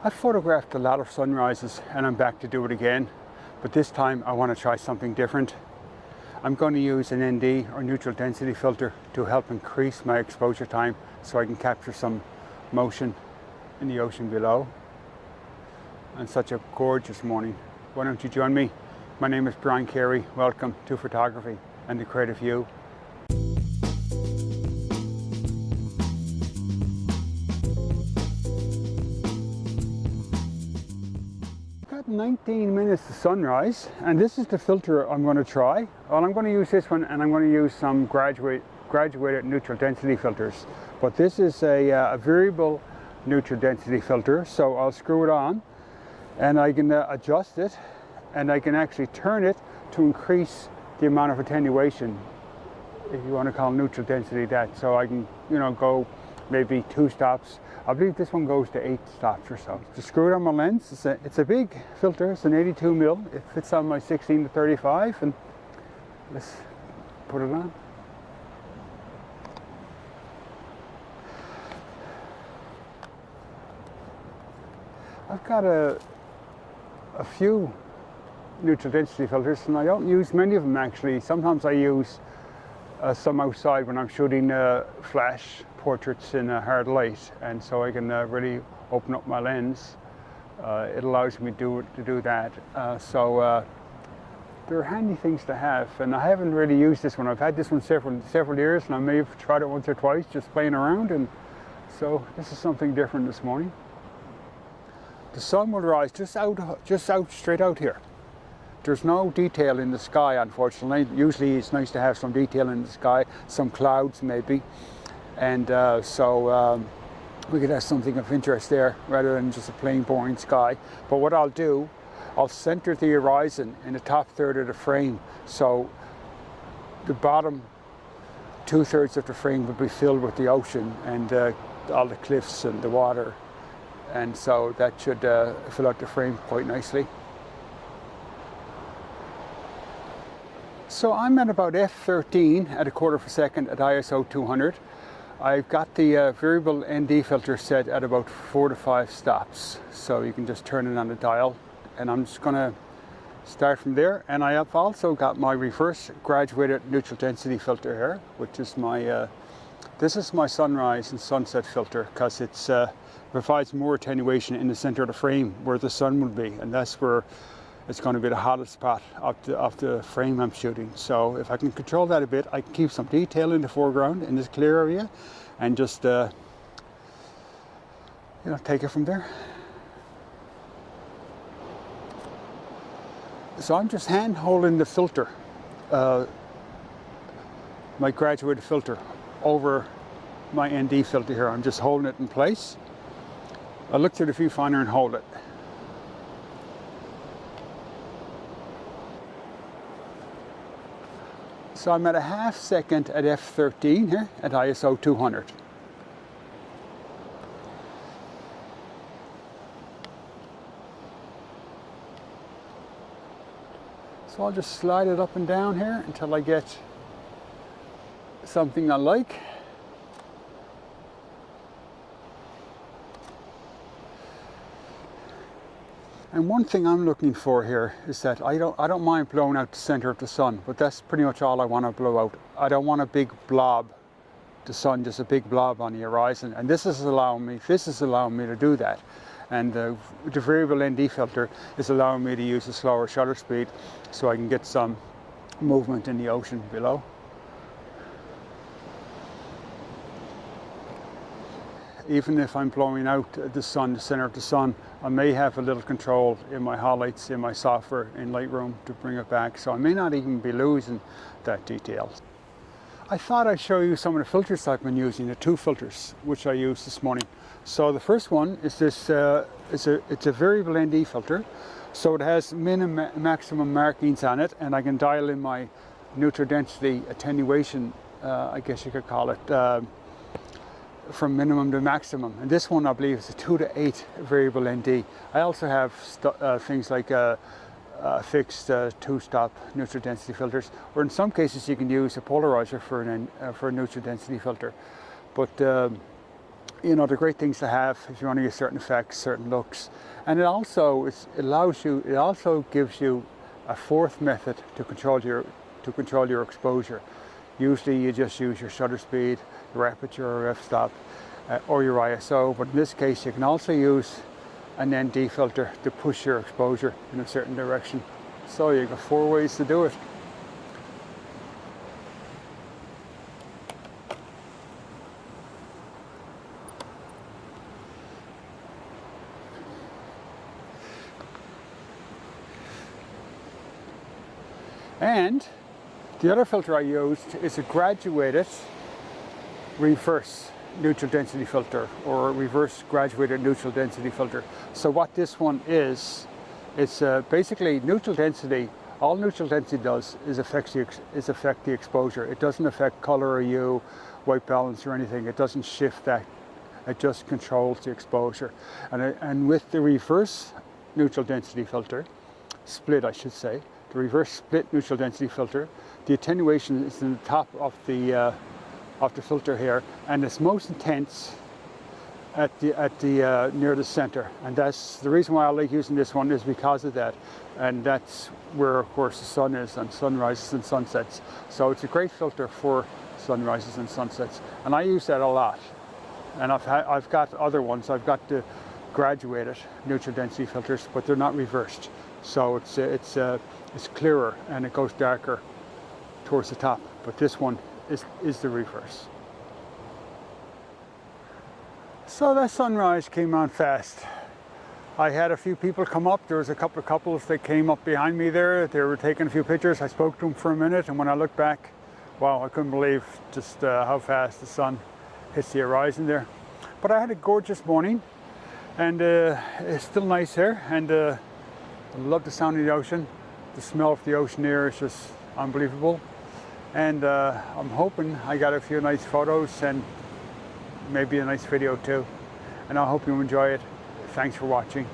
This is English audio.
I've photographed a lot of sunrises and I'm back to do it again, but this time I want to try something different. I'm going to use an ND or neutral density filter to help increase my exposure time so I can capture some motion in the ocean below. On such a gorgeous morning. Why don't you join me? My name is Brian Carey. Welcome to photography and the creative view. Got 19 minutes to sunrise, and this is the filter I'm going to try. Well, I'm going to use this one, and I'm going to use some graduated neutral density filters. But this is a variable neutral density filter, so I'll screw it on, and I can adjust it, and I can actually turn it to increase the amount of attenuation, if you want to call neutral density that. So I can, go maybe 2 stops. I believe this one goes to 8 stops or so. Just screw it on my lens. It's a big filter. It's an 82 mil. It fits on my 16 to 35, and let's put it on. I've got a few neutral density filters, and I don't use many of them actually. Sometimes I use some outside when I'm shooting flash portraits in a hard light, and so I can really open up my lens. It allows me to do that. So they're handy things to have, and I haven't really used this one. I've had this one several years, and I may have tried it once or twice just playing around, and so this is something different this morning. The sun will rise just out straight out here. There's no detail in the sky, unfortunately. Usually it's nice to have some detail in the sky, some clouds maybe, and so we could have something of interest there rather than just a plain boring sky. But what I'll do, I'll center the horizon in the top third of the frame, so the bottom 2/3 of the frame will be filled with the ocean and all the cliffs and the water, and so that should fill out the frame quite nicely. So I'm at about f13 at 1/4 of a second at ISO 200. I've got the variable ND filter set at about 4 to 5 stops. So you can just turn it on the dial, and I'm just going to start from there. And I have also got my reverse graduated neutral density filter here, which is my, this is my sunrise and sunset filter, because it provides more attenuation in the center of the frame where the sun will be, and that's where it's going to be the hottest spot of the frame I'm shooting. So if I can control that a bit, I can keep some detail in the foreground in this clear area, and just take it from there. So I'm just hand holding the filter, my graduated filter, over my ND filter here. I'm just holding it in place. I'll look through the viewfinder and hold it. So I'm at a 1/2 second at f13 here at ISO 200. So I'll just slide it up and down here until I get something I like. And one thing I'm looking for here is that I don't mind blowing out the center of the sun, but that's pretty much all I want to blow out. I don't want a big blob, the sun, just a big blob on the horizon. And this is allowing me to do that. And the variable ND filter is allowing me to use a slower shutter speed so I can get some movement in the ocean below. Even if I'm blowing out the sun, the center of the sun, I may have a little control in my highlights, in my software, in Lightroom to bring it back. So I may not even be losing that detail. I thought I'd show you some of the filters I've been using, the 2 filters which I used this morning. So the first one is this, it's a variable ND filter. So it has minimum, maximum markings on it, and I can dial in my neutral density attenuation, I guess you could call it, from minimum to maximum. And this one I believe is a 2 to 8 variable ND. I also have things like fixed 2-stop neutral density filters, or in some cases you can use a polarizer for a neutral density filter. But you know, they're great things to have if you want to use certain effects, certain looks. And it also it also gives you a fourth method to control your exposure. Usually you just use your shutter speed, your aperture or f-stop, or your ISO, but in this case you can also use an ND filter to push your exposure in a certain direction. So you've got 4 ways to do it. And the other filter I used is a graduated reverse neutral density filter, or reverse graduated neutral density filter. So what this one is, it's basically neutral density. All neutral density does is affect the exposure. It doesn't affect color or hue, white balance or anything. It doesn't shift that. It just controls the exposure. And with the reverse neutral density filter, split I should say, the reverse split neutral density filter, the attenuation is in the top of the filter here, and it's most intense at the near the center. And that's the reason why I like using this one, is because of that. And that's where, of course, the sun is, and sunrises and sunsets. So it's a great filter for sunrises and sunsets, and I use that a lot. And I've got other ones. I've got the graduated neutral density filters, but they're not reversed. So it's clearer and it goes darker towards the top. But this one is the reverse. So that sunrise came on fast. I had a few people come up. There was a couple of couples that came up behind me there. They were taking a few pictures. I spoke to them for a minute, and when I looked back, wow, I couldn't believe just how fast the sun hits the horizon there. But I had a gorgeous morning, and it's still nice here, and I love the sound of the ocean. The smell of the ocean here is just unbelievable. And I'm hoping I got a few nice photos and maybe a nice video too. And I hope you enjoy it. Thanks for watching.